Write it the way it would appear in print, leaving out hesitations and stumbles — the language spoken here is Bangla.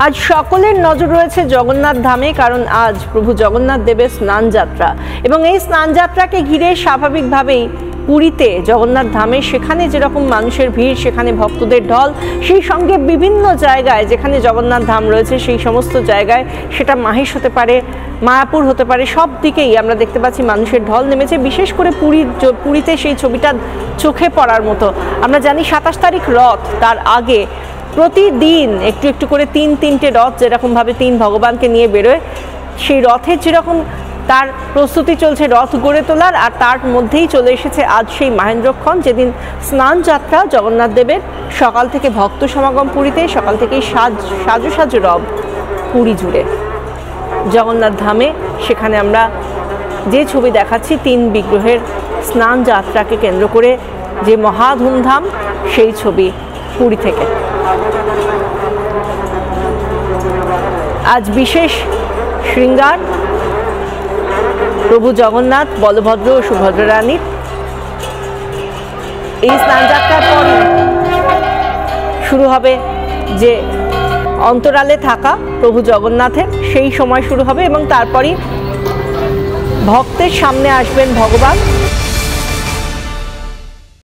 আজ সকলের নজর রয়েছে জগন্নাথ ধামে, কারণ আজ প্রভু জগন্নাথ দেবের স্নান যাত্রা এবং এই স্নান যাত্রাকে ঘিরে স্বাভাবিকভাবেই পুরীতে জগন্নাথ ধামে সেখানে যেরকম মানুষের ভিড়, সেখানে ভক্তদের ঢল, সেই সঙ্গে বিভিন্ন জায়গায় যেখানে জগন্নাথ ধাম রয়েছে সেই সমস্ত জায়গায়, সেটা মাহেশ হতে পারে, মায়াপুর হতে পারে, সব দিকেই আমরা দেখতে পাচ্ছি মানুষের ঢল নেমেছে। বিশেষ করে পুরীতে সেই ছবিটা চোখে পড়ার মতো। আমরা জানি 27 তারিখ রথ, তার আগে প্রতিদিন একটু একটু করে তিনটে রথ যেরকমভাবে তিন ভগবানকে নিয়ে বেরোয়, সেই রথের যেরকম তার প্রস্তুতি চলছে রথ গড়ে তোলার, আর তার মধ্যেই চলে এসেছে আজ সেই মহেন্দ্রক্ষণ, যেদিন স্নান যাত্রা জগন্নাথ দেবের। সকাল থেকে ভক্ত সমাগম পুরীতে, সকাল থেকেই সাজো রব পুরী জুড়ে জগন্নাথ ধামে। সেখানে আমরা যে ছবি দেখাচ্ছি, 3 বিগ্রহের স্নান যাত্রাকে কেন্দ্র করে যে মহা ধুমধাম, সেই ছবি পুরী থেকে। আজ বিশেষ শৃঙ্গার প্রভু জগন্নাথ, বলভদ্র ও সুভদ্রা রানীর। এই স্নানযাত্রার পরই শুরু হবে যে অন্তরালে থাকা প্রভু জগন্নাথের, সেই সময় শুরু হবে এবং তারপরই ভক্তের সামনে আসবেন ভগবান।